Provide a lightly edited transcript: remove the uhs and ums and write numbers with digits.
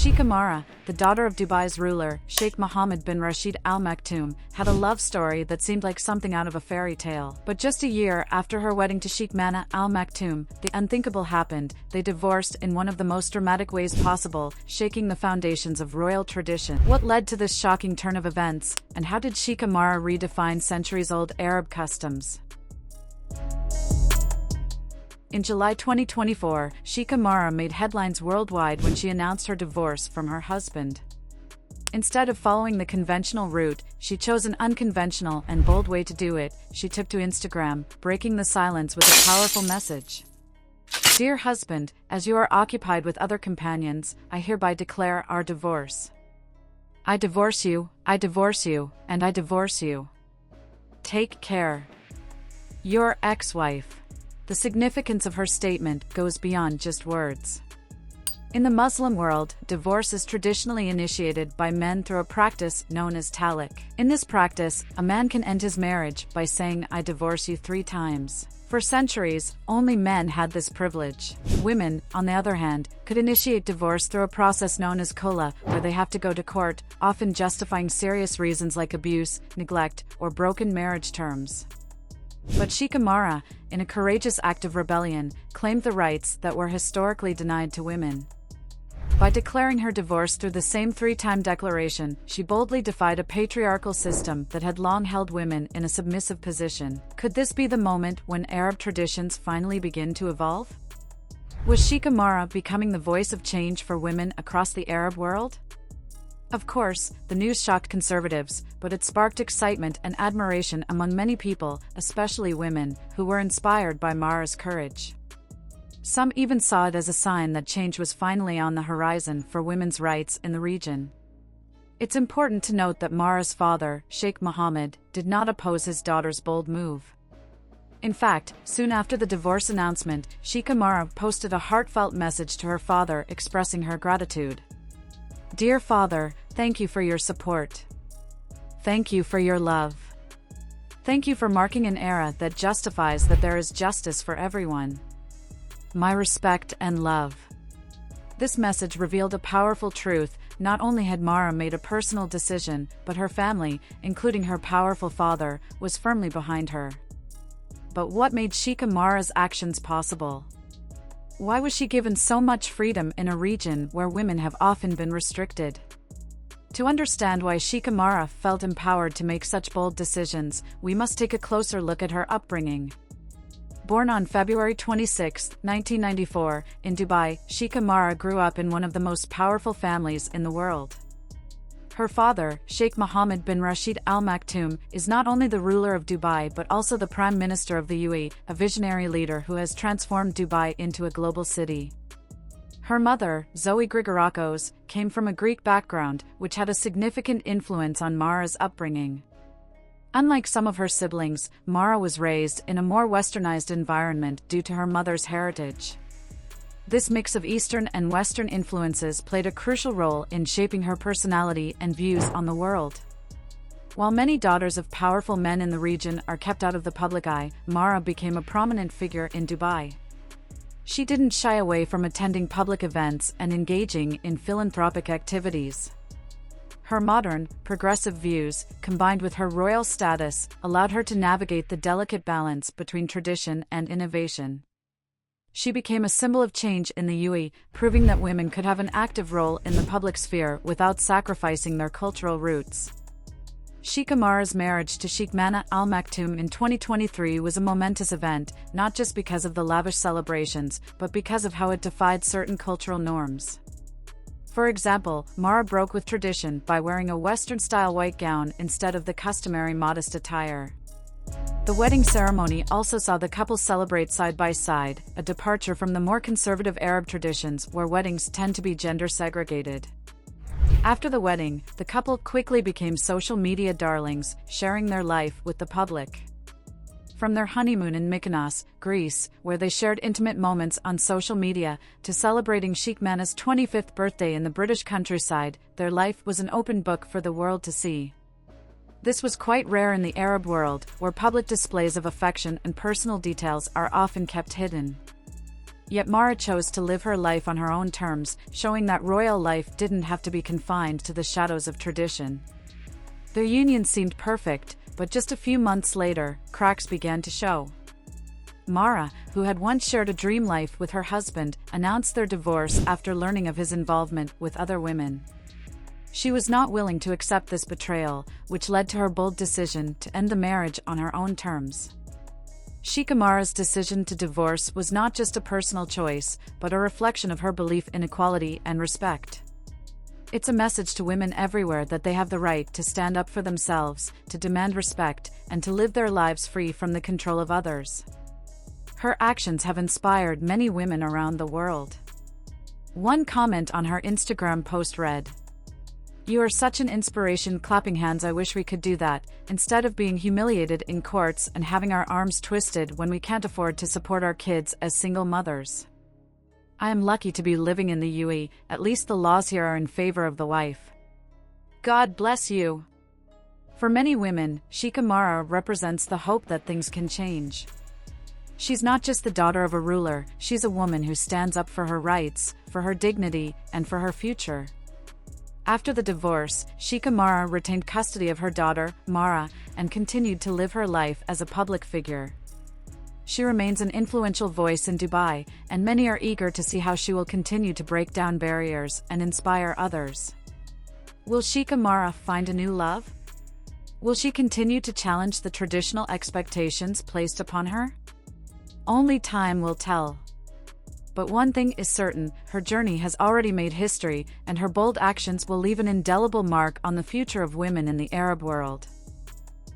Sheikha Mahra, the daughter of Dubai's ruler, Sheikh Mohammed bin Rashid Al Maktoum, had a love story that seemed like something out of a fairy tale. But just a year after her wedding to Sheikh Mahra Al Maktoum, the unthinkable happened. They divorced in one of the most dramatic ways possible, shaking the foundations of royal tradition. What led to this shocking turn of events, and how did Sheikha Mahra redefine centuries-old Arab customs? In July 2024, Sheikha Mahra made headlines worldwide when she announced her divorce from her husband. Instead of following the conventional route, she chose an unconventional and bold way to do it. She took to Instagram, breaking the silence with a powerful message. "Dear husband, as you are occupied with other companions, I hereby declare our divorce. I divorce you, I divorce you, and I divorce you. Take care. Your ex-wife." The significance of her statement goes beyond just words. In the Muslim world, divorce is traditionally initiated by men through a practice known as talaq. In this practice, a man can end his marriage by saying, "I divorce you 3 times. For centuries, only men had this privilege. Women, on the other hand, could initiate divorce through a process known as khula, where they have to go to court, often justifying serious reasons like abuse, neglect, or broken marriage terms. But Sheikha Mahra, in a courageous act of rebellion, claimed the rights that were historically denied to women. By declaring her divorce through the same 3-time declaration, she boldly defied a patriarchal system that had long held women in a submissive position. Could this be the moment when Arab traditions finally begin to evolve? Was Sheikha Mahra becoming the voice of change for women across the Arab world? Of course, the news shocked conservatives, but it sparked excitement and admiration among many people, especially women, who were inspired by Mahra's courage. Some even saw it as a sign that change was finally on the horizon for women's rights in the region. It's important to note that Mahra's father, Sheikh Mohammed, did not oppose his daughter's bold move. In fact, soon after the divorce announcement, Sheikha Mahra posted a heartfelt message to her father expressing her gratitude. "Dear Father, thank you for your support. Thank you for your love. Thank you for marking an era that justifies that there is justice for everyone. My respect and love." This message revealed a powerful truth. Not only had Mahra made a personal decision, but her family, including her powerful father, was firmly behind her. But what made Sheikha Mahra's actions possible? Why was she given so much freedom in a region where women have often been restricted? To understand why Sheikha Mahra felt empowered to make such bold decisions, we must take a closer look at her upbringing. Born on February 26, 1994, in Dubai, Sheikha Mahra grew up in one of the most powerful families in the world. Her father, Sheikh Mohammed bin Rashid Al Maktoum, is not only the ruler of Dubai but also the Prime Minister of the UAE, a visionary leader who has transformed Dubai into a global city. Her mother, Zoe Grigorakos, came from a Greek background, which had a significant influence on Mahra's upbringing. Unlike some of her siblings, Mahra was raised in a more westernized environment due to her mother's heritage. This mix of Eastern and Western influences played a crucial role in shaping her personality and views on the world. While many daughters of powerful men in the region are kept out of the public eye, Mahra became a prominent figure in Dubai. She didn't shy away from attending public events and engaging in philanthropic activities. Her modern, progressive views, combined with her royal status, allowed her to navigate the delicate balance between tradition and innovation. She became a symbol of change in the UAE, proving that women could have an active role in the public sphere without sacrificing their cultural roots. Sheikha Mahra's marriage to Sheikh Mahra Al Maktoum in 2023 was a momentous event, not just because of the lavish celebrations, but because of how it defied certain cultural norms. For example, Mahra broke with tradition by wearing a Western-style white gown instead of the customary modest attire. The wedding ceremony also saw the couple celebrate side by side, a departure from the more conservative Arab traditions where weddings tend to be gender segregated. After the wedding, the couple quickly became social media darlings, sharing their life with the public. From their honeymoon in Mykonos, Greece, where they shared intimate moments on social media, to celebrating Sheikh Mahra's 25th birthday in the British countryside, their life was an open book for the world to see. This was quite rare in the Arab world, where public displays of affection and personal details are often kept hidden. Yet Mahra chose to live her life on her own terms, showing that royal life didn't have to be confined to the shadows of tradition. Their union seemed perfect, but just a few months later, cracks began to show. Mahra, who had once shared a dream life with her husband, announced their divorce after learning of his involvement with other women. She was not willing to accept this betrayal, which led to her bold decision to end the marriage on her own terms. Sheikha Mahra's decision to divorce was not just a personal choice, but a reflection of her belief in equality and respect. It's a message to women everywhere that they have the right to stand up for themselves, to demand respect, and to live their lives free from the control of others. Her actions have inspired many women around the world. One comment on her Instagram post read, "You are such an inspiration, clapping hands. I wish we could do that, instead of being humiliated in courts and having our arms twisted when we can't afford to support our kids as single mothers. I am lucky to be living in the UAE, at least the laws here are in favor of the wife. God bless you." For many women, Sheikha Mahra represents the hope that things can change. She's not just the daughter of a ruler, she's a woman who stands up for her rights, for her dignity, and for her future. After the divorce, Sheikha Mahra retained custody of her daughter, Mahra, and continued to live her life as a public figure. She remains an influential voice in Dubai, and many are eager to see how she will continue to break down barriers and inspire others. Will Sheikha Mahra find a new love? Will she continue to challenge the traditional expectations placed upon her? Only time will tell. But one thing is certain, her journey has already made history, and her bold actions will leave an indelible mark on the future of women in the Arab world.